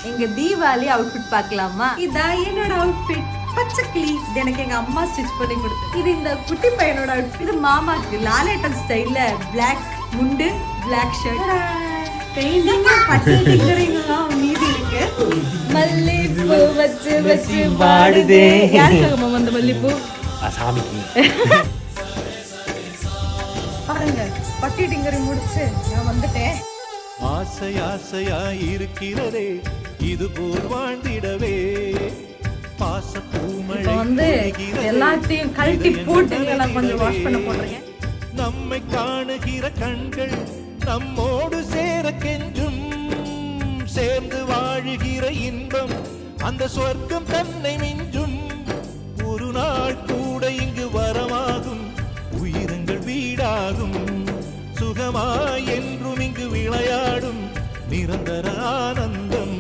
எங்க தீபாவளி அவுட்ஃபிட் பார்க்கலாமா? இதான் என்னோட அவுட்ஃபிட். பச்சை கிளி. இது எனக்கு எங்க அம்மா ஸ்டிச் பண்ணி கொடுத்தது. இது இந்த குட்டி பையனோட அவுட்ஃபிட். இது மாமாக்கு லாலேட்டன் ஸ்டைல்ல பிளாக் முண்டு, பிளாக் ஷர்ட். பெயிண்டிங் பச்சை டிங்கரிங்லாம் மீதி இருக்கு. மல்லிப்பூ வச்சு வச்சு பாடுதே. யாருக்காக மாமா அந்த மல்லிப்பூ? சாமிக்கு. பாருங்க, பட்டி டிங்கரி முடிச்சு நான் வந்துட்டேன். ஆசை ஆசையா இருக்கிறதே இது போல் வாழ்ந்திடவே இப்போ வந்து எல்லாத்தையும் கழட்டி போட்டு நான் கொஞ்சம் வாஷ் பண்ண போடுறேன். நம்மை காணுகிற கண்கள் நம்மோடு சேர கெஞ்சும் சேர்ந்து வாழுகிற இன்பம் அந்த சொர்க்கம் தன்னை மிஞ்சும் ஒரு நாள் கூட இங்கு வரமாகும் உயிரங்கள் வீடாகும் சுகமாய் என்றும் இங்கு விளையாடும் நிரந்தர ஆனந்தம்